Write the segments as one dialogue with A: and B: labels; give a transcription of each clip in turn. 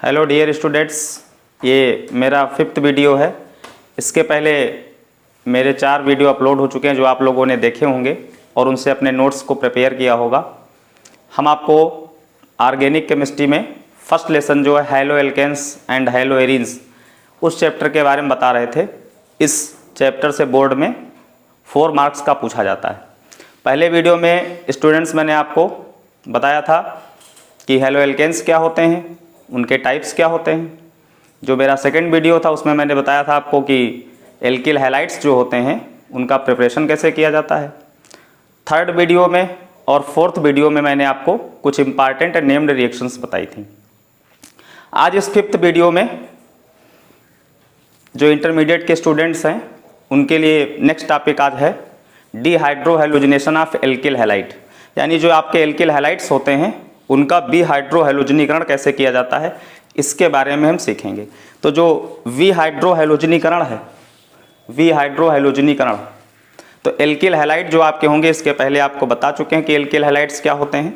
A: Hello dear students, ये मेरा 5th video है। इसके पहले मेरे 4 वीडियो अपलोड हो चुके हैं जो आप लोगों ने देखे होंगे और उनसे अपने नोट्स को प्रिपेयर किया होगा। हम आपको ऑर्गेनिक केमिस्ट्री में फर्स्ट लेसन जो है halo alkanes and halo arenes उस चैप्टर के बारे में बता रहे थे। इस चैप्टर से बोर्ड में 4 मार्क्स का पूछा जाता है। पहले वीडियो में स्टूडेंट्स मैंने आपको बताया था कि हैलो एल्केन्स क्या होते हैं, उनके टाइप्स क्या होते हैं। जो मेरा सेकंड वीडियो था उसमें मैंने बताया था आपको कि एल्किल हैलाइड्स जो होते हैं उनका प्रिपरेशन कैसे किया जाता है। थर्ड वीडियो में और फोर्थ वीडियो में मैंने आपको कुछ इंपॉर्टेंट नेम्ड रिएक्शंस बताई थी। आज इस 5th वीडियो में जो इंटरमीडिएट के स्टूडेंट्स हैं उनके लिए नेक्स्ट टॉपिक आज है डिहाइड्रोहैलोजिनेशन ऑफ एल्किल हैलाइड, यानी जो आपके एल्किल हैलाइड्स होते हैं उनका विहाइड्रोहैलोजनीकरण कैसे किया जाता है, इसके बारे में हम सीखेंगे। तो जो विहाइड्रोहैलोजनीकरण है, विहाइड्रोहैलोजनीकरण, तो एल्किल हैलाइड जो आपके होंगे इसके पहले आपको बता चुके हैं कि एल्किल हैलाइड्स क्या होते हैं।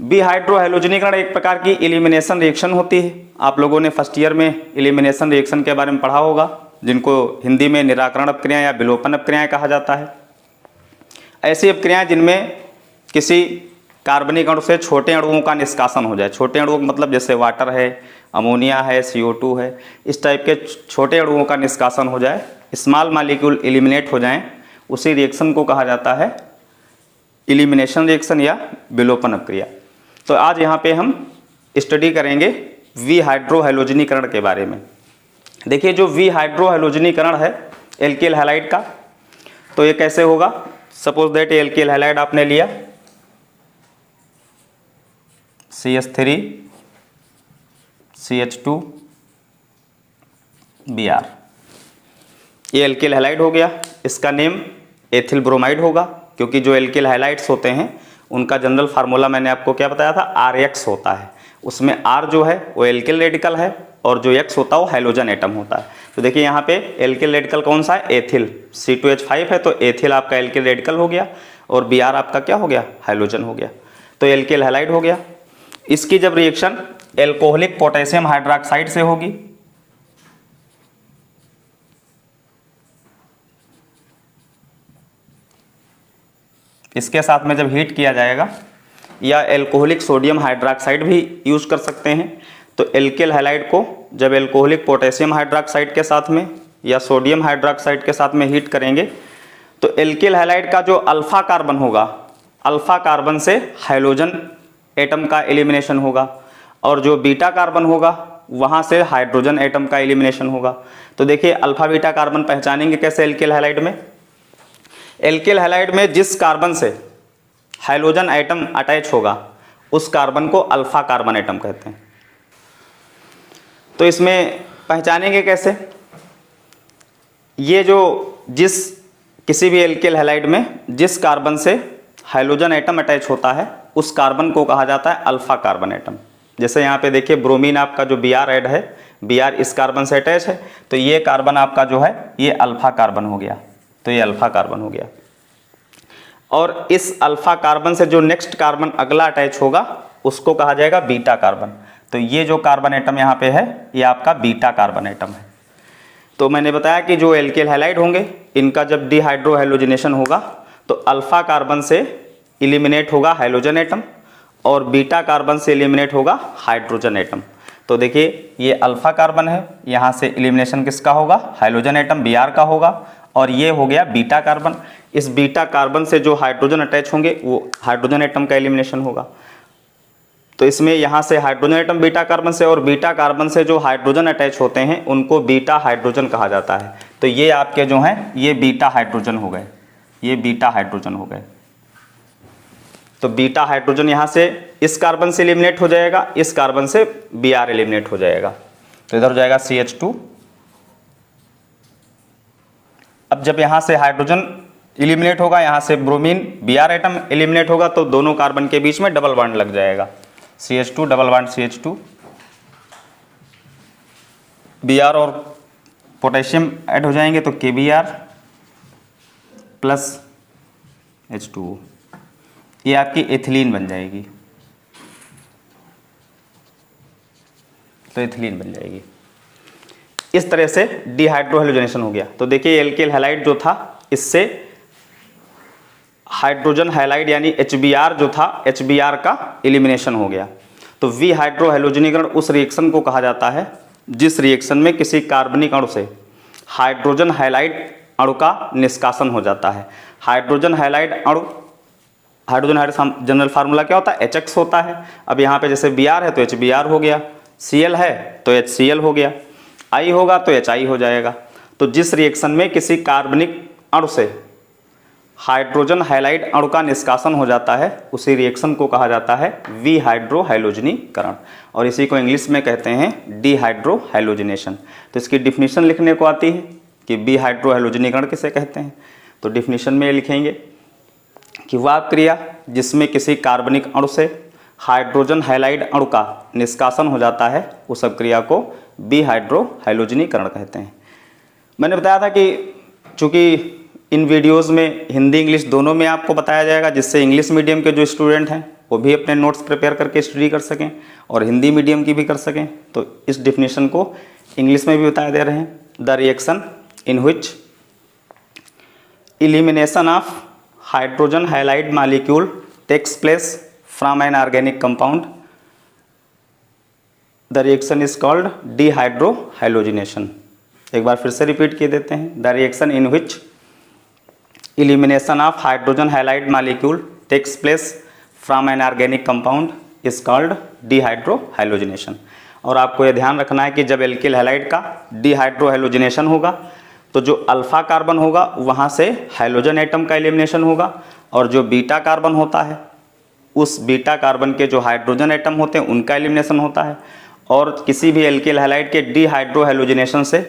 A: विहाइड्रोहैलोजनीकरण एक प्रकार की एलिमिनेशन रिएक्शन होती है। आप लोगों ने फर्स्ट ईयर में एलिमिनेशन रिएक्शन के बारे में पढ़ा होगा, जिनको हिंदी में निराकरण अपक्रियाएं या विलोपन अपक्रियाएं कहा जाता है। ऐसी अपक्रियाएं जिनमें किसी कार्बनिक अणु से छोटे अणुओं का निष्कासन हो जाए। छोटे अणुओं का मतलब जैसे वाटर है, अमोनिया है, CO2 है, इस टाइप के छोटे अणुओं का निष्कासन हो जाए, स्मॉल मॉलिक्यूल एलिमिनेट हो जाएं, उसी रिएक्शन को कहा जाता है एलिमिनेशन रिएक्शन या विलोपन अपक्रिया। तो आज यहाँ पे हम स्टडी करेंगे विहाइड्रोहैलोजनीकरण के बारे में। देखिए, जो विहाइड्रोहैलोजनीकरण है एल्किल हैलाइड का, तो ये कैसे होगा। सपोज दैट एल्किल हैलाइड आपने लिया CH3 CH2 Br, ये एल्किल हैलाइड हो गया। इसका नेम एथिल ब्रोमाइड होगा, क्योंकि जो एल्किल हैलाइड्स होते हैं उनका जनरल फार्मूला मैंने आपको क्या बताया था, RX होता है। उसमें R जो है वो एल्किल रेडिकल है और जो X होता है वो हाइड्रोजन एटम होता है। तो देखिए यहाँ पे एल्किल रेडिकल कौन सा है, एथिल। C2H5 है तो एथिल आपका एल्किल रेडिकल हो गया और Br आपका क्या हो गया, हाइड्रोजन हो गया। तो एल्किल हैलाइड हो गया। इसकी जब रिएक्शन एल्कोहलिक पोटेशियम हाइड्रोक्साइड से होगी, इसके साथ में जब हीट किया जाएगा, या एल्कोहलिक सोडियम हाइड्रोक्साइड भी यूज कर सकते हैं। तो एल्किल हैलाइड को जब एल्कोहलिक पोटेशियम हाइड्रोक्साइड के साथ में या सोडियम हाइड्रोक्साइड के साथ में हीट करेंगे, तो एल्किल हैलाइड का जो अल्फा कार्बन होगा, अल्फा कार्बन से हाइड्रोजन एटम का एलिमिनेशन होगा, और जो बीटा कार्बन होगा वहाँ से हाइड्रोजन एटम का एलिमिनेशन होगा। तो देखिए अल्फा बीटा कार्बन पहचानेंगे कैसे एल्किल हैलाइड में। एल्किल हैलाइड में जिस कार्बन से हाइड्रोजन एटम अटैच होगा उस कार्बन को अल्फा कार्बन एटम कहते हैं। तो इसमें पहचानेंगे कैसे, ये जो जिस किसी भी एल्किल हैलाइड में जिस कार्बन से हाइड्रोजन एटम अटैच होता है उस कार्बन को कहा जाता है अल्फा कार्बन एटम। जैसे यहाँ पे देखिए ब्रोमीन आपका जो Br ऐड है, Br इस कार्बन से अटैच है, तो ये कार्बन आपका जो है ये अल्फा कार्बन हो गया। तो ये अल्फा कार्बन हो गया, और इस अल्फा कार्बन से जो नेक्स्ट कार्बन अगला अटैच होगा उसको कहा जाएगा बीटा कार्बन। तो ये जो कार्बन एटम यहाँ पे है ये आपका बीटा कार्बन एटम है। तो मैंने बताया कि जो एल्किल हैलाइड होंगे इनका जब डिहाइड्रोहैलोजिनेशन होगा तो अल्फा कार्बन से एलिमिनेट होगा हाइड्रोजन एटम और बीटा कार्बन से एलिमिनेट होगा हाइड्रोजन एटम। तो देखिए ये अल्फा कार्बन है, यहाँ से एलिमिनेशन किसका होगा, हाइड्रोजन एटम Br का होगा, और ये हो गया बीटा कार्बन। इस बीटा कार्बन से जो हाइड्रोजन अटैच होंगे वो हाइड्रोजन एटम का एलिमिनेशन होगा। तो इसमें यहाँ से हाइड्रोजन एटम बीटा कार्बन से और बीटा कार्बन से जो हाइड्रोजन अटैच होते हैं उनको बीटा हाइड्रोजन कहा जाता है। तो ये आपके जो हैं ये बीटा हाइड्रोजन हो गए, ये बीटा हाइड्रोजन हो गए। तो बीटा हाइड्रोजन यहाँ से इस कार्बन से एलिमिनेट हो जाएगा, इस कार्बन से Br एलिमिनेट हो जाएगा, तो इधर हो जाएगा CH2। अब जब यहाँ से हाइड्रोजन एलिमिनेट होगा, यहाँ से ब्रोमीन Br एटम एलिमिनेट होगा, तो दोनों कार्बन के बीच में डबल बॉन्ड लग जाएगा, CH2 double bond CH2, Br और पोटेशियम ऐड हो जाएंगे तो KBr प्लस H2O, ये आपकी एथिलीन बन जाएगी। तो एथिलीन बन जाएगी। इस तरह से डिहाइड्रोहेलोजनेशन हो गया। तो देखिए एल्किल हैलाइड जो था, इससे हाइड्रोजन हैलाइड यानी HBr जो था, HBr का एलिमिनेशन हो गया। तो विहाइड्रोहेलोजनीकरण उस रिएक्शन को कहा जाता है जिस रिएक्शन में किसी कार्बनिक अणु से हाइड्रोजन हैलाइड अणु का निष्कासन हो जाता है। हाइड्रोजन हैलाइड अणु, हाइड्रोजन हैलाइड जनरल फार्मूला क्या होता है, HX होता है। अब यहाँ पे जैसे Br है तो HBr हो गया, Cl है तो HCl हो गया, I होगा तो HI हो जाएगा। तो जिस रिएक्शन में किसी कार्बनिक अणु से हाइड्रोजन हैलाइड अणु का निष्कासन हो जाता है उसी रिएक्शन को कहा जाता है विहाइड्रोहेलोजनीकरण, और इसी को इंग्लिश में कहते हैं डिहाइड्रोहेलोजनेशन। तो इसकी डिफिनीशन लिखने को आती है कि विहाइड्रोहेलोजनीकरण किसे कहते हैं। तो डिफिनीशन में लिखेंगे कि वह क्रिया जिसमें किसी कार्बनिक अणु से हाइड्रोजन हैलाइड अणु का निष्कासन हो जाता है उस क्रिया को विहाइड्रोहेलोजनीकरण कहते हैं। मैंने बताया था कि चूँकि इन वीडियोस में हिंदी इंग्लिश दोनों में आपको बताया जाएगा, जिससे इंग्लिश मीडियम के जो स्टूडेंट हैं वो भी अपने नोट्स प्रिपेयर करके स्टडी कर सकें और हिंदी मीडियम की भी कर सकें। तो इस डिफिनीशन को इंग्लिश में भी बताया दे रहे हैं। The reaction in which elimination of hydrogen halide molecule takes place from an organic compound, the reaction is called dehydrohalogenation. एक बार फिर से रिपीट किए देते हैं। The reaction in which elimination of hydrogen halide molecule takes place from an organic compound is called dehydrohalogenation। और आपको यह ध्यान रखना है कि जब एल्किल हैलाइड का डिहाइड्रोहेलोजनेशन होगा तो जो अल्फा कार्बन होगा वहाँ से हाइड्रोजन एटम का एलिमिनेशन होगा, और जो बीटा कार्बन होता है उस बीटा कार्बन के जो हाइड्रोजन एटम होते हैं उनका एलिमिनेशन होता है। और किसी भी एल्किल हैलाइड के डिहाइड्रोहेलोजनेशन से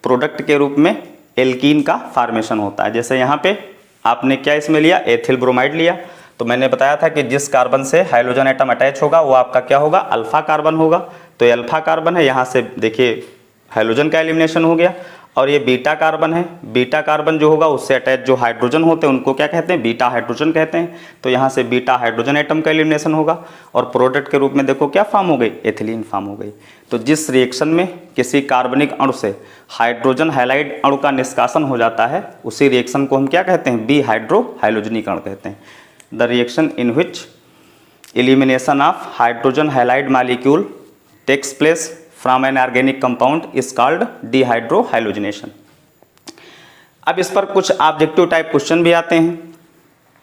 A: प्रोडक्ट के रूप में एल्कीन का फॉर्मेशन होता है। जैसे यहाँ पे आपने क्या इसमें लिया, एथिल ब्रोमाइड लिया, तो मैंने बताया था कि जिस कार्बन से हाइड्रोजन एटम अटैच होगा वो आपका क्या होगा, अल्फा कार्बन होगा। तो ये अल्फा कार्बन है, यहाँ से देखिए हाइड्रोजन का एलिमिनेशन हो गया। और ये बीटा कार्बन है, बीटा कार्बन जो होगा उससे अटैच जो हाइड्रोजन होते हैं उनको क्या कहते हैं, बीटा हाइड्रोजन कहते हैं। तो यहाँ से बीटा हाइड्रोजन एटम का एलिमिनेशन होगा और प्रोडक्ट के रूप में देखो क्या फॉर्म हो गई, एथिलीन फॉर्म हो गई। तो जिस रिएक्शन में किसी कार्बनिक अणु से हाइड्रोजन हैलाइड अणु का निष्कासन हो जाता है उसी रिएक्शन को हम क्या कहते हैं, विहाइड्रोहेलोजनीकरण कहते हैं। The reaction in which elimination of hydrogen halide molecule takes place from an organic compound is called dehydrohalogenation. अब इस पर कुछ ऑब्जेक्टिव टाइप क्वेश्चन भी आते हैं।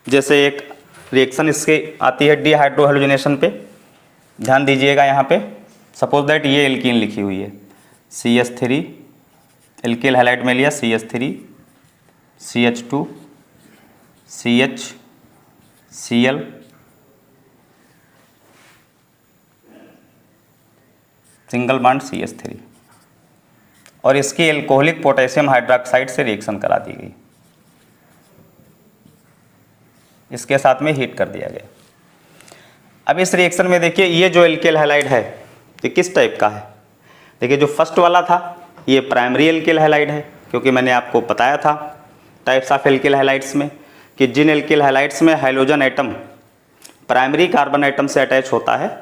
A: जैसे एक रिएक्शन इसके आती है डिहाइड्रोहेलोजनेशन पे, ध्यान दीजिएगा यहाँ पे। सपोज दैट ये एल्कीन लिखी हुई है CH3, एल्किल हैलाइड में लिया CH3 CH2 CH Cl single bond CH3, और इसकी एल्कोहलिक पोटेशियम हाइड्रोक्साइड से रिएक्शन करा दी गई, इसके साथ में हीट कर दिया गया। अब इस रिएक्शन में देखिए ये जो एल्किल हैलाइड है ये किस टाइप का है। देखिए जो फर्स्ट वाला था ये प्राइमरी एल्किल हैलाइड है, क्योंकि मैंने आपको बताया था टाइप्स ऑफ एल्किल हैलाइड्स में कि जिन एल्किल हैलाइड्स में hydrogen atom primary carbon atom से अटैच होता है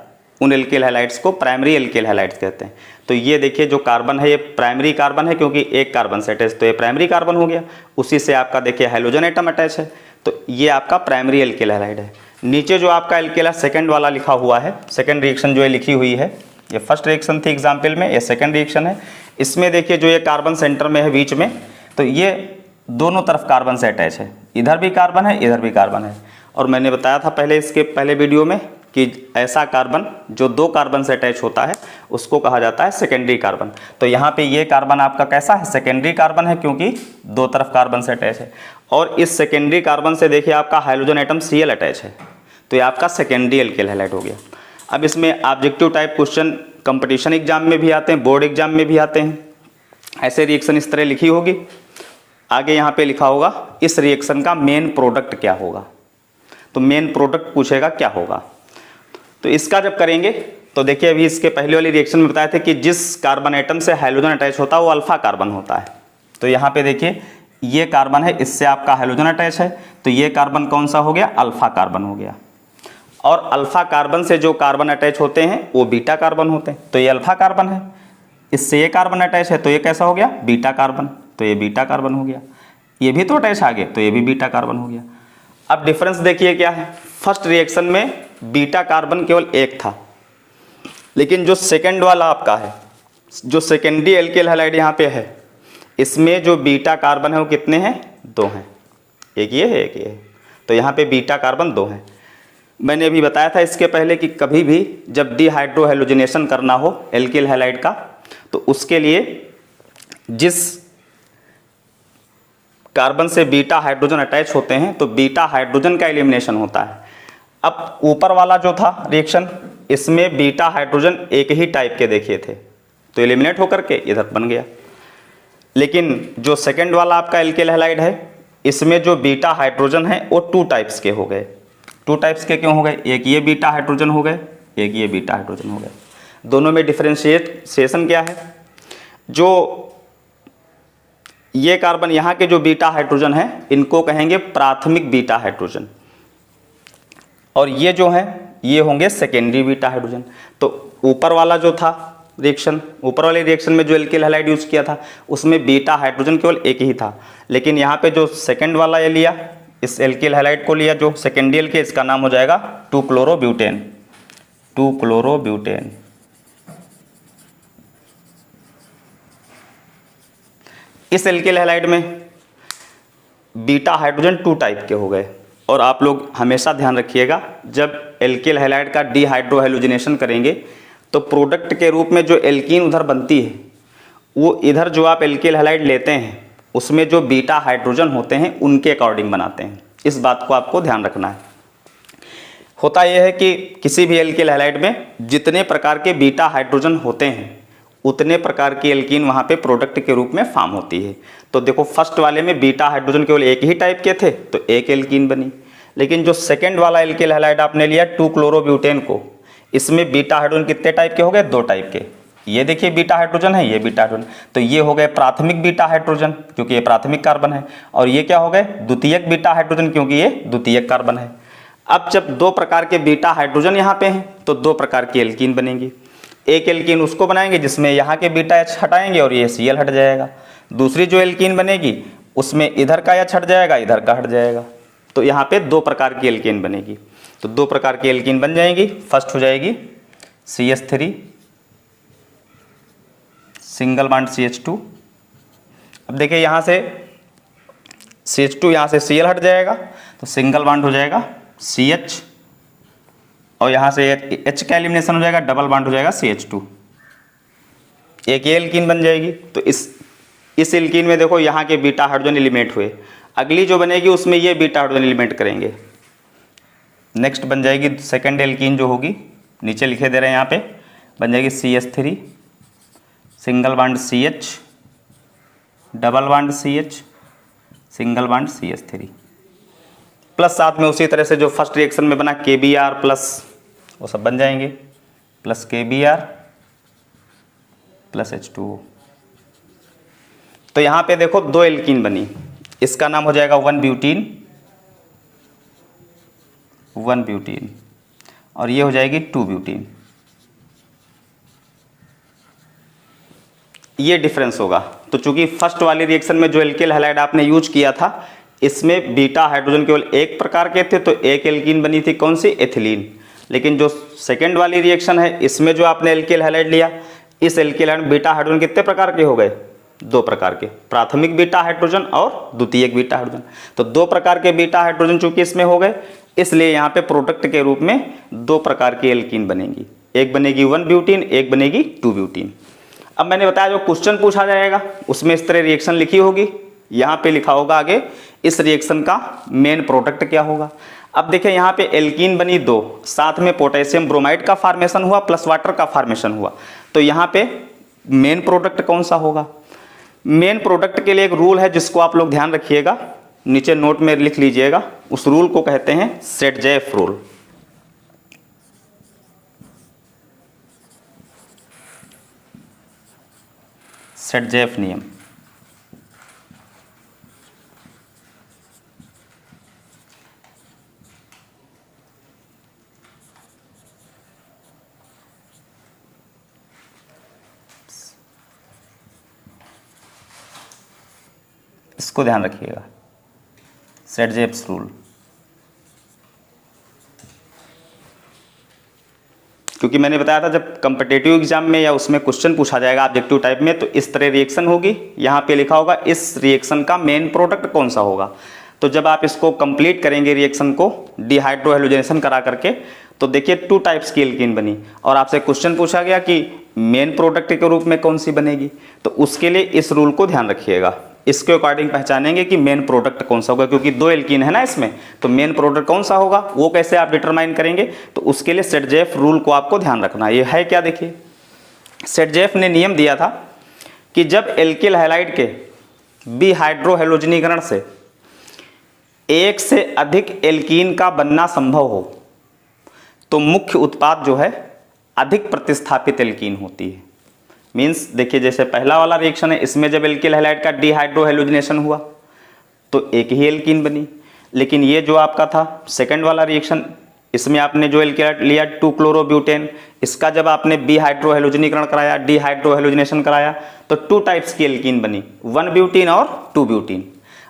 A: उन एल्किल हैलाइड्स को प्राइमरी एल्किल हैलाइड्स कहते हैं। तो ये देखिए जो कार्बन है ये प्राइमरी कार्बन है, क्योंकि एक कार्बन से अटैच, तो ये प्राइमरी कार्बन हो गया। उसी से आपका देखिए हाइड्रोजन एटम अटैच है, तो ये आपका प्राइमरी एल्किल हैलाइड है। नीचे जो आपका एल्किल है सेकेंड वाला लिखा हुआ है, सेकेंड रिएक्शन जो है लिखी हुई है, ये फर्स्ट रिएक्शन थी एग्जाम्पल में, ये सेकेंड रिएक्शन है। इसमें देखिए जो ये कार्बन सेंटर में है बीच में, तो ये दोनों तरफ कार्बन से अटैच है, इधर भी कार्बन है इधर भी कार्बन है। और मैंने बताया था पहले इसके पहले वीडियो में कि ऐसा कार्बन जो दो कार्बन से अटैच होता है उसको कहा जाता है सेकेंडरी कार्बन। तो यहाँ पे ये कार्बन आपका कैसा है, सेकेंडरी कार्बन है, क्योंकि दो तरफ कार्बन से अटैच है। और इस सेकेंडरी कार्बन से देखिए आपका हाइड्रोजन एटम Cl अटैच है, तो ये आपका सेकेंडरी एल्किल हैलाइड हो गया। अब इसमें objective type question competition exam में भी आते हैं, बोर्ड एग्जाम में भी आते हैं। ऐसे रिएक्शन इस तरह लिखी होगी, आगे यहाँ पे लिखा होगा इस रिएक्शन का मेन प्रोडक्ट क्या होगा। तो मेन प्रोडक्ट पूछेगा क्या होगा। तो इसका जब करेंगे तो देखिए अभी इसके पहले वाली रिएक्शन में बताए थे कि जिस कार्बन एटम से हाइड्रोजन अटैच होता है वो अल्फा कार्बन होता है। तो यहाँ पे देखिए ये कार्बन है, इससे आपका हाइड्रोजन अटैच है, तो ये कार्बन कौन सा हो गया, अल्फा कार्बन हो गया। और अल्फा कार्बन से जो कार्बन अटैच होते हैं वो बीटा कार्बन होते हैं, तो ये अल्फा कार्बन है। इससे ये कार्बन अटैच है तो ये कैसा हो गया, बीटा कार्बन, तो ये बीटा कार्बन हो गया। ये भी तो अटैच आ गए तो ये भी बीटा कार्बन हो गया। अब डिफरेंस देखिए क्या है, फर्स्ट रिएक्शन में बीटा कार्बन केवल एक था, लेकिन जो सेकंड वाला आपका है, जो सेकेंडरी एल्किल हैलाइड यहाँ पे है, इसमें जो बीटा कार्बन है वो कितने हैं, 2 हैं। एक ये है एक ये है, तो यहाँ पे बीटा कार्बन 2 हैं। मैंने अभी बताया था इसके पहले कि कभी भी जब डिहाइड्रोहेलोजिनेशन करना हो एल्किल हैलाइड का, तो उसके लिए जिस कार्बन से बीटा हाइड्रोजन अटैच होते हैं तो बीटा हाइड्रोजन का एलिमिनेशन होता है। अब ऊपर वाला जो था रिएक्शन, इसमें बीटा हाइड्रोजन एक ही टाइप के देखिए थे, तो एलिमिनेट होकर के इधर बन गया। लेकिन जो सेकंड वाला आपका एल्किल हैलाइड है, इसमें जो बीटा हाइड्रोजन है वो 2 टाइप्स के हो गए। 2 टाइप्स के क्यों हो गए, एक ये बीटा हाइड्रोजन हो गए, एक ये बीटा हाइड्रोजन हो गए। दोनों में डिफरेंशिएशन क्या है, जो ये कार्बन यहाँ के जो बीटा हाइड्रोजन है इनको कहेंगे प्राथमिक बीटा हाइड्रोजन, और ये जो है ये होंगे सेकेंडरी बीटा हाइड्रोजन। तो ऊपर वाला जो था रिएक्शन, ऊपर वाले रिएक्शन में जो एल्किल हैलाइड यूज किया था उसमें बीटा हाइड्रोजन केवल एक ही था, लेकिन यहाँ पे जो सेकेंड वाला ये लिया, इस एल्किल हैलाइड को लिया जो सेकेंडरी एल्किल, इसका नाम हो जाएगा 2-क्लोरोब्यूटेन। 2-क्लोरोब्यूटेन। इस एल्किल हैलाइड में बीटा हाइड्रोजन 2 टाइप के हो गए। और आप लोग हमेशा ध्यान रखिएगा, जब एल्किल हैलाइड का डिहाइड्रोहेलोजिनेशन करेंगे तो प्रोडक्ट के रूप में जो एल्कीन उधर बनती है, वो इधर जो आप एल्किल हैलाइड लेते हैं उसमें जो बीटा हाइड्रोजन होते हैं उनके अकॉर्डिंग बनाते हैं। इस बात को आपको ध्यान रखना है। होता यह है कि किसी भी एल्किल हैलाइड में जितने प्रकार के बीटा हाइड्रोजन होते हैं उतने प्रकार की एल्कीन वहाँ पे प्रोडक्ट के रूप में फॉर्म होती है। तो देखो फर्स्ट वाले में बीटा हाइड्रोजन केवल एक ही टाइप के थे तो एक एल्कीन बनी, लेकिन जो सेकेंड वाला एल्किल हैलाइड आपने लिया 2-क्लोरोब्यूटेन को, इसमें बीटा हाइड्रोजन कितने टाइप के हो गए, 2 टाइप के। ये देखिए बीटा हाइड्रोजन है, ये बीटा हाइड्रोजन, तो ये हो गए प्राथमिक बीटा हाइड्रोजन क्योंकि ये प्राथमिक कार्बन है, और ये क्या हो गए, द्वितीयक बीटा हाइड्रोजन क्योंकि ये द्वितीयक कार्बन है। अब जब 2 प्रकार के बीटा हाइड्रोजन यहाँ पे हैं तो 2 प्रकार की एल्कीन बनेंगी। एक एल्कीन उसको बनाएंगे जिसमें यहाँ के बीटा एच हटाएंगे और ये Cl हट जाएगा। दूसरी जो एल्कीन बनेगी उसमें इधर का एच हट जाएगा, इधर का हट जाएगा। तो यहाँ पे 2 प्रकार की एल्कीन बनेगी। तो 2 प्रकार की एल्कीन बन जाएंगी। फर्स्ट हो जाएगी CH3 सिंगल बॉन्ड CH2। अब देखिए यहाँ से CH2 यहाँ से Cl हट जाएगा तो सिंगल बॉन्ड हो जाएगा CH, और यहाँ से H का एलिमिनेशन हो जाएगा, डबल बॉन्ड हो जाएगा CH2। एक ये एल्कीन बन जाएगी। तो इस एल्कीन में देखो यहाँ के बीटा हाइड्रोजन एलिमेंट हुए, अगली जो बनेगी उसमें ये बीटा हाइड्रोजन एलिमेंट करेंगे। नेक्स्ट बन जाएगी सेकंड एल्कीन जो होगी, नीचे लिखे दे रहे हैं यहाँ पे, बन जाएगी CH3 single bond CH, double bond CH, single bond CH3, plus साथ में उसी तरह से जो फर्स्ट रिएक्शन में बना KBr प्लस, वो सब बन जाएंगे, प्लस KBr प्लस H2O। तो यहाँ पे देखो 2 एल्कीन बनी, इसका नाम हो जाएगा 1-ब्यूटीन, 1-ब्यूटीन, और ये हो जाएगी 2-ब्यूटीन। ये डिफरेंस होगा। तो चूंकि फर्स्ट वाली रिएक्शन में जो एल्किल हैलाइड आपने यूज किया था इसमें बीटा हाइड्रोजन केवल एक प्रकार के थे तो एक एल्कीन बनी थी, कौन सी, एथिलीन। लेकिन जो सेकेंड वाली रिएक्शन है इसमें जो आपने एल्किल हैलाइड लिया, इस एल्किल हैलाइड में बीटा हाइड्रोजन कितने प्रकार के हो गए, 2 प्रकार के, प्राथमिक बीटा हाइड्रोजन और द्वितीयक बीटा हाइड्रोजन। तो 2 प्रकार के बीटा हाइड्रोजन चूंकि इसमें हो गए, इसलिए यहाँ पे प्रोडक्ट के रूप में 2 प्रकार की एल्कीन बनेगी, एक बनेगी 1-ब्यूटीन, एक बनेगी 2-ब्यूटीन। अब मैंने बताया जो क्वेश्चन पूछा जाएगा उसमें इस तरह रिएक्शन लिखी होगी, यहाँ पे लिखा होगा आगे इस रिएक्शन का मेन प्रोडक्ट क्या होगा। अब देखिए यहाँ पे एल्कीन बनी 2, साथ में पोटेशियम ब्रोमाइड का फॉर्मेशन हुआ प्लस वाटर का फॉर्मेशन हुआ, तो यहाँ पे मेन प्रोडक्ट कौन सा होगा। मेन प्रोडक्ट के लिए एक रूल है जिसको आप लोग ध्यान रखिएगा, नीचे नोट में लिख लीजिएगा। उस रूल को कहते हैं सेट-जेफ रूल। सेट-जेफ नियम। इसको ध्यान रखिएगा, सेट-जेव्स रूल। क्योंकि मैंने बताया था जब कॉम्पिटिटिव एग्जाम में या उसमें क्वेश्चन पूछा जाएगा ऑब्जेक्टिव टाइप में, तो इस तरह रिएक्शन होगी, यहाँ पे लिखा होगा इस रिएक्शन का मेन प्रोडक्ट कौन सा होगा। तो जब आप इसको कंप्लीट करेंगे रिएक्शन को डिहाइड्रोहेलोजेनेशन करा करके, तो देखिए 2 टाइप्स की एल्कीन बनी और आपसे क्वेश्चन पूछा गया कि मेन प्रोडक्ट के रूप में कौन सी बनेगी। तो उसके लिए इस रूल को ध्यान रखिएगा, इसके अकॉर्डिंग पहचानेंगे कि मेन प्रोडक्ट कौन सा होगा, क्योंकि 2 एल्कीन है ना इसमें, तो मेन प्रोडक्ट कौन सा होगा वो कैसे आप डिटरमाइन करेंगे। तो उसके लिए सेट-जेफ रूल को आपको ध्यान रखना। ये है क्या, देखिए सेट-जेफ ने नियम दिया था कि जब एल्किल हैलाइड के बिहाइड्रोहेलोजनीकरण से एक से अधिक एल्कीन का बनना संभव हो तो मुख्य उत्पाद जो है अधिक प्रतिस्थापित एल्कीन होती है। मीन्स देखिए जैसे पहला वाला रिएक्शन है, इसमें जब एल्किल हैलाइड का डिहाइड्रोहेलोजनेशन हुआ तो एक ही एल्कीन बनी, लेकिन ये जो आपका था सेकंड वाला रिएक्शन, इसमें आपने जो एल्किल लिया 2-क्लोरोब्यूटेन, इसका जब आपने बिहाइड्रोहेलोजनीकरण कराया, डिहाइड्रोहेलोजनेशन कराया, तो 2 टाइप्स की एल्कीन बनी, 1-ब्यूटीन और 2-ब्यूटीन।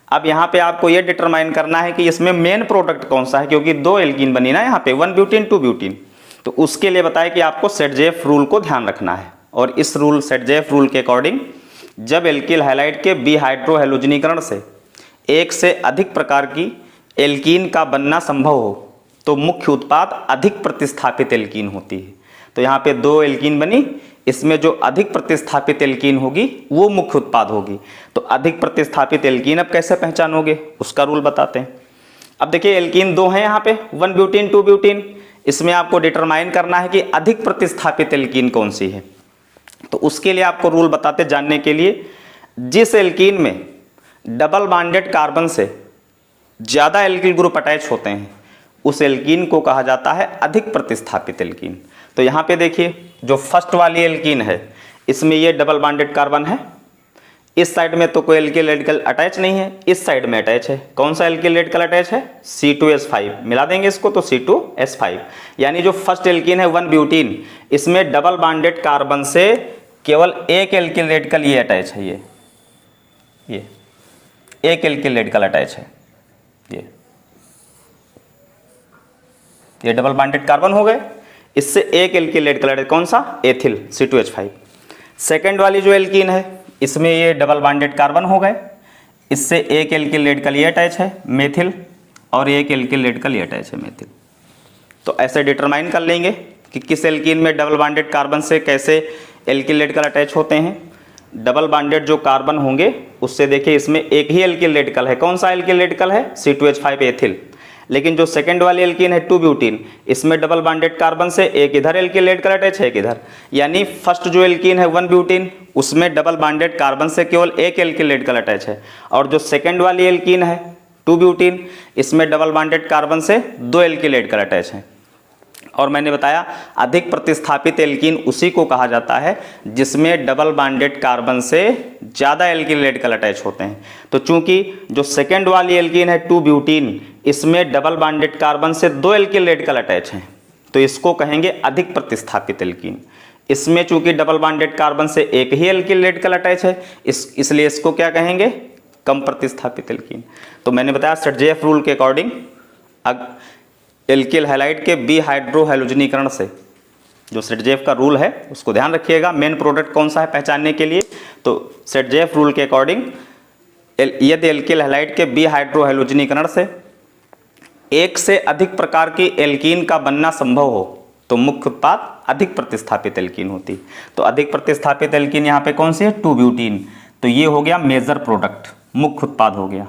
A: अब यहाँ पे आपको ये डिटरमाइन करना है कि इसमें मेन प्रोडक्ट कौन सा है, क्योंकि 2 एल्कीन बनी ना यहाँ पे, 1-ब्यूटीन 2-ब्यूटीन। तो उसके लिए बताया कि आपको सेट-जेफ रूल को ध्यान रखना है, और इस रूल सेट-जेफ रूल के अकॉर्डिंग जब एल्किल हैलाइड के बिहाइड्रोहेलोजनीकरण से एक से अधिक प्रकार की एल्कीन का बनना संभव हो तो मुख्य उत्पाद अधिक प्रतिस्थापित एल्कीन होती है। तो यहाँ पे 2 एल्कीन बनी, इसमें जो अधिक प्रतिस्थापित एल्कीन होगी वो मुख्य उत्पाद होगी। तो अधिक प्रतिस्थापित एल्कीन अब कैसे पहचानोगे, उसका रूल बताते हैं। अब देखिए एल्कीन 2 हैं यहाँ पे, 1-ब्यूटीन 2-ब्यूटीन, इसमें आपको डिटरमाइन करना है कि अधिक प्रतिस्थापित एल्कीन कौन सी है। तो उसके लिए आपको रूल बताते जानने के लिए, जिस एल्कीन में डबल बॉन्डेड कार्बन से ज़्यादा एल्किल ग्रुप अटैच होते हैं उस एल्कीन को कहा जाता है अधिक प्रतिस्थापित एल्कीन। तो यहाँ पे देखिए जो फर्स्ट वाली एल्कीन है इसमें ये डबल बॉन्डेड कार्बन है, इस साइड में तो कोई एल्किल रेडिकल अटैच नहीं है, इस साइड में अटैच है। कौन सा एल्किल रेडिकल अटैच है, C2H5, मिला देंगे इसको तो C2H5। यानी जो फर्स्ट एल्कीन है 1-ब्यूटीन, इसमें डबल बॉन्डेड कार्बन से केवल एक एल्किल रेडिकल ये अटैच है, ये एक एल्किल रेडिकल अटैच है, ये डबल बॉन्डेड कार्बन हो गए, इससे एक एल्किल रेडिकल अटैच, कौन सा, एथिल C2H5। सेकेंड वाली जो एल्कीन है इसमें ये डबल बॉन्डेड कार्बन हो गए, इससे एक एल्किल रेडिकल ये अटैच है मेथिल, और एक एल्किल रेडिकल ये अटैच है मेथिल। तो ऐसे डिटरमाइन कर लेंगे कि किस एल्कीन में डबल बॉन्डेड कार्बन से कैसे एल्किल रेडिकल अटैच होते हैं। डबल बॉन्डेड जो कार्बन होंगे उससे देखिए इसमें एक ही एल्किल रेडिकल है, कौन सा एल्किल रेडिकल है, C2H5 एथिल। लेकिन जो सेकंड वाली एल्कीन है 2-ब्यूटीन, इसमें डबल बॉन्डेड कार्बन से एक इधर एल्किल रेडिकल अटैच है, एक इधर। यानी फर्स्ट जो एल्कीन है 1-ब्यूटीन, उसमें डबल बॉन्डेड कार्बन से केवल एक एल्किल रेडिकल अटैच है, और जो सेकंड वाली एल्कीन है 2-ब्यूटीन, इसमें डबल बॉन्डेड कार्बन से 2 एल्किल रेडिकल अटैच है। और मैंने बताया अधिक प्रतिस्थापित एल्कीन उसी को कहा जाता है जिसमें डबल बॉन्डेड कार्बन से ज़्यादा एल्किल रेडिकल अटैच होते हैं। तो चूंकि जो सेकेंड वाली एल्कीन है 2-ब्यूटीन, इसमें डबल बॉन्डेड कार्बन से 2 एल्किल रेडिकल अटैच हैं, तो इसको कहेंगे अधिक प्रतिस्थापित एल्कीन। इसमें चूंकि डबल बॉन्डेड कार्बन से एक ही एल्किल रेडिकल अटैच है, इसलिए इसको क्या कहेंगे, कम प्रतिस्थापित एल्कीन। तो मैंने बताया सेट-जेफ रूल के अकॉर्डिंग एल्किल हैलाइड के बिहाइड्रोहेलोजनीकरण से जो सेट-जेफ का रूल है उसको ध्यान रखिएगा, मेन प्रोडक्ट कौन सा है पहचानने के लिए। तो सेट-जेफ रूल के अकॉर्डिंग यदि एल्किल हैलाइड के बिहाइड्रोहेलोजनीकरण से एक से अधिक प्रकार की एल्कीन का बनना संभव हो तो मुख्य उत्पाद अधिक प्रतिस्थापित एल्कीन होती। तो अधिक प्रतिस्थापित एल्कीन यहाँ पे कौन सी है, 2-ब्यूटीन। तो ये हो गया मेजर प्रोडक्ट, मुख्य उत्पाद हो गया,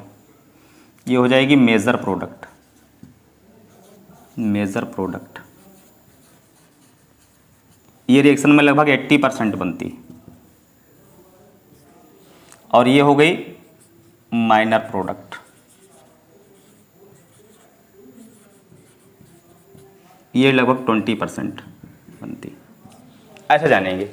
A: ये हो जाएगी मेजर प्रोडक्ट, मेजर प्रोडक्ट। ये रिएक्शन में लगभग 80% बनती, और ये हो गई माइनर प्रोडक्ट, ये लगभग 20% बनती। ऐसे जानेंगे।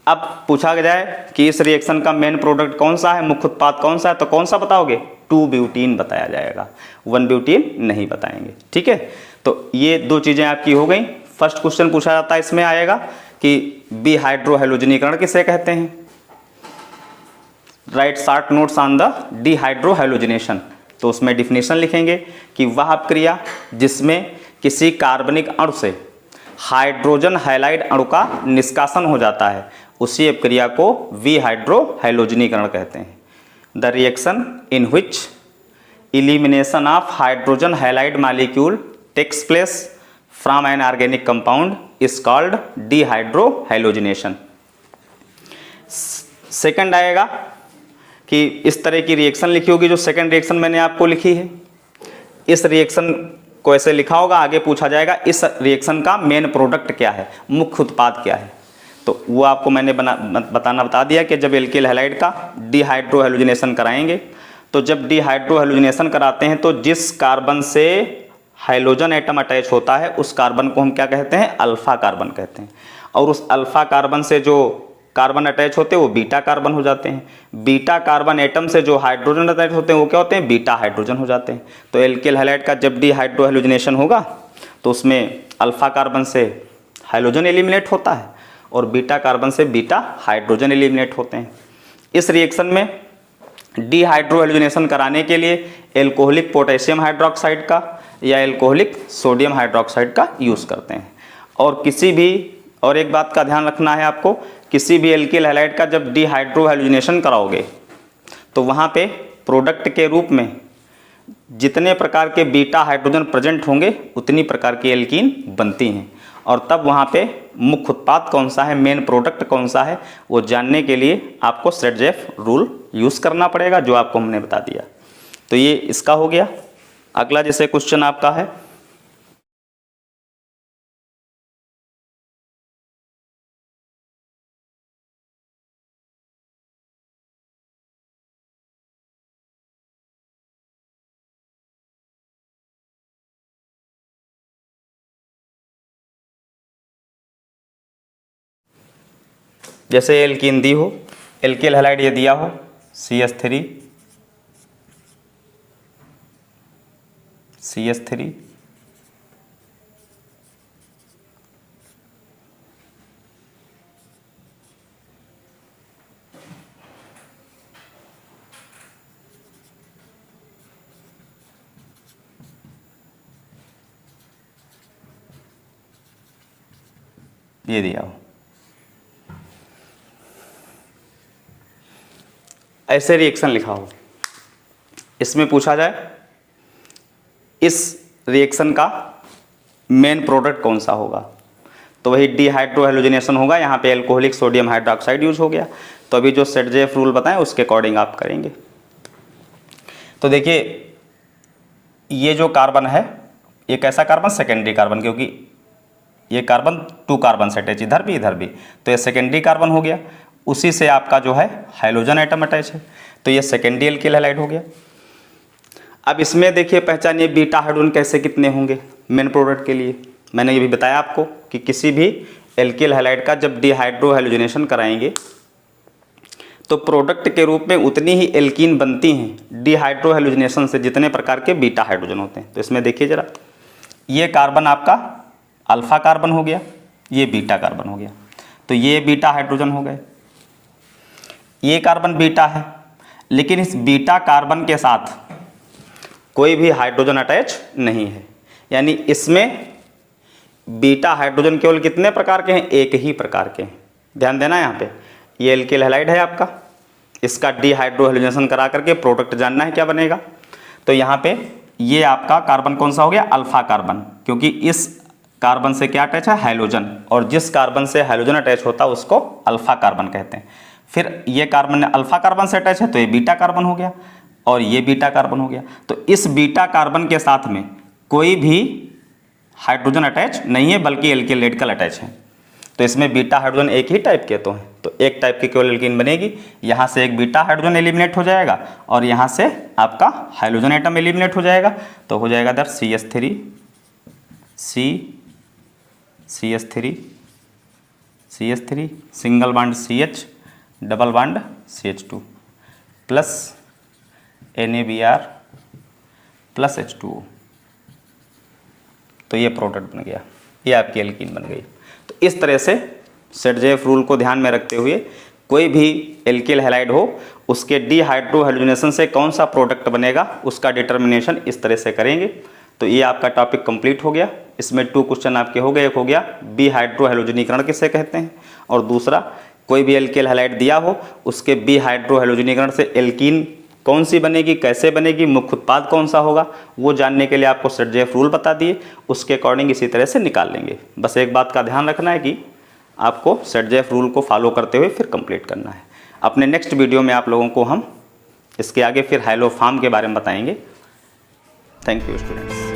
A: अब पूछा जाए कि इस रिएक्शन का मेन प्रोडक्ट कौन सा है, मुख्य उत्पाद कौन सा है, तो कौन सा बताओगे, 2-ब्यूटीन बताया जाएगा, 1-ब्यूटीन नहीं बताएंगे। ठीक है, तो ये 2 चीज़ें आपकी हो गई। फर्स्ट क्वेश्चन पूछा जाता है इसमें आएगा कि बिहाइड्रोहेलोजनीकरण किसे कहते हैं, write short notes on the dehydrohalogenation. तो उसमें डिफिनेशन लिखेंगे कि वह अपक्रिया जिसमें किसी कार्बनिक अणु से हाइड्रोजन हैलाइड अणु का निष्कासन हो जाता है उसी अपक्रिया को विहाइड्रोहाइलोजनीकरण कहते हैं। The reaction in which elimination of hydrogen halide molecule takes place from an organic compound is called dehydrohalogenation। Second आएगा कि इस तरह की रिएक्शन लिखी होगी, जो सेकंड रिएक्शन मैंने आपको लिखी है, इस रिएक्शन को ऐसे लिखा होगा, आगे पूछा जाएगा इस रिएक्शन का मेन प्रोडक्ट क्या है, मुख्य उत्पाद क्या है। तो वो आपको मैंने बता दिया कि जब एल्किल हैलाइड का डिहाइड्रोहैलोजिनेशन कराएंगे, तो जब डिहाइड्रोहैलोजिनेशन कराते हैं तो जिस कार्बन से हाइड्रोजन एटम अटैच होता है उस कार्बन को हम क्या कहते हैं, अल्फा कार्बन कहते हैं। और उस अल्फा कार्बन से जो कार्बन अटैच होते हैं वो बीटा कार्बन हो जाते हैं। बीटा कार्बन एटम से जो हाइड्रोजन अटैच होते हैं वो क्या होते हैं, बीटा हाइड्रोजन हो जाते हैं। तो एल्किल हैलाइड का जब डिहाइड्रोहैलोजिनेशन होगा तो उसमें अल्फा कार्बन से हाइड्रोजन एलिमिनेट होता है और बीटा कार्बन से बीटा हाइड्रोजन एलिमिनेट होते हैं। इस रिएक्शन में डिहाइड्रोहैलोजिनेशन कराने के लिए एल्कोहलिक पोटेशियम हाइड्रोक्साइड का या एल्कोहलिक सोडियम हाइड्रोक्साइड का यूज़ करते हैं। और किसी भी, और एक बात का ध्यान रखना है आपको, किसी भी एल्किल हैलाइड का जब डिहाइड्रोहैलोजिनेशन कराओगे तो वहाँ पे प्रोडक्ट के रूप में जितने प्रकार के बीटा हाइड्रोजन प्रेजेंट होंगे उतनी प्रकार की एल्कीन बनती हैं। और तब वहाँ पे मुख्य उत्पाद कौन सा है, मेन प्रोडक्ट कौन सा है, वो जानने के लिए आपको सेट-जेफ रूल यूज़ करना पड़ेगा, जो आपको हमने बता दिया। तो ये इसका हो गया। अगला जैसे क्वेश्चन आपका है, जैसे एल्कीन दी हो, एल्किल हैलाइड ये दिया हो CH3 ये दिया हो, ऐसे रिएक्शन लिखा हो, इसमें पूछा जाए इस रिएक्शन का मेन प्रोडक्ट कौन सा होगा, तो वही डिहाइड्रोहैलोजिनेशन होगा। यहाँ पे एल्कोहलिक सोडियम हाइड्रोक्साइड यूज हो गया। तो अभी जो सेट-जेफ रूल बताएं उसके अकॉर्डिंग आप करेंगे। तो देखिए ये जो कार्बन है ये कैसा कार्बन, सेकेंडरी कार्बन, क्योंकि ये कार्बन 2 कार्बन से अटैच, इधर भी, तो ये सेकेंडरी कार्बन हो गया। उसी से आपका जो है हाइड्रोजन एटम अटैच है, तो ये सेकेंडरी एल्किल हैलाइड हो गया। अब इसमें देखिए पहचानिए बीटा हाइड्रोजन कैसे कितने होंगे मेन प्रोडक्ट के लिए। मैंने ये भी बताया आपको कि किसी भी एल्किल हैलाइड का जब डिहाइड्रोहैलोजिनेशन कराएंगे तो प्रोडक्ट के रूप में उतनी ही एल्कीन बनती हैं डिहाइड्रोहैलोजिनेशन से जितने प्रकार के बीटा हाइड्रोजन होते हैं। तो इसमें देखिए जरा, ये कार्बन आपका अल्फा कार्बन हो गया, ये बीटा कार्बन हो गया, तो ये बीटा हाइड्रोजन हो गए। ये कार्बन बीटा है, लेकिन इस बीटा कार्बन के साथ कोई भी हाइड्रोजन अटैच नहीं है, यानी इसमें बीटा हाइड्रोजन केवल कितने प्रकार के हैं, एक ही प्रकार के हैं। ध्यान देना यहाँ पे, ये एल्किल हैलाइड है आपका, इसका डिहाइड्रोहैलोजिनेशन करा करके प्रोडक्ट जानना है क्या बनेगा। तो यहाँ पे ये आपका कार्बन कौन सा हो गया, अल्फा कार्बन, क्योंकि इस कार्बन से क्या अटैच है, हाइड्रोजन, और जिस कार्बन से हाइड्रोजन अटैच होता है उसको अल्फा कार्बन कहते हैं। फिर ये कार्बन अल्फा कार्बन से अटैच है तो ये बीटा कार्बन हो गया और ये बीटा कार्बन हो गया। तो इस बीटा कार्बन के साथ में कोई भी हाइड्रोजन अटैच नहीं है, बल्कि एल्किल रेडिकल अटैच है। तो इसमें बीटा हाइड्रोजन एक ही टाइप के तो हैं, तो एक टाइप की केवल एल्कीन बनेगी। यहाँ से एक बीटा हाइड्रोजन एलिमिनेट हो जाएगा और यहाँ से आपका हाइड्रोजन एटम एलिमिनेट हो जाएगा, तो हो जाएगा दर CH3 CH3 single bond CH double bond CH2 plus NaBr plus H2O। तो ये प्रोडक्ट बन गया, ये आपकी एल्कीन बन गई। तो इस तरह से सेट-जेफ रूल को ध्यान में रखते हुए कोई भी एल्किल हैलाइड हो उसके डीहाइड्रोहेलोजिनेशन से कौन सा प्रोडक्ट बनेगा उसका डिटर्मिनेशन इस तरह से करेंगे। तो ये आपका टॉपिक कंप्लीट हो गया। इसमें 2 क्वेश्चन आपके हो गए। एक हो गया बीहाइड्रोहेलोजनीकरण किसे कहते हैं, और दूसरा कोई भी एल्किल हैलाइड दिया हो उसके बीहाइड्रोहेलोजनीकरण से एल्कीन कौन सी बनेगी, कैसे बनेगी, मुख्य उत्पाद कौन सा होगा, वो जानने के लिए आपको सेट-जेएफ रूल बता दिए, उसके अकॉर्डिंग इसी तरह से निकाल लेंगे। बस एक बात का ध्यान रखना है कि आपको सेट-जेएफ रूल को फॉलो करते हुए फिर कंप्लीट करना है। अपने नेक्स्ट वीडियो में आप लोगों को हम इसके आगे फिर हाइलोफार्म के बारे में बताएंगे। Thank you students.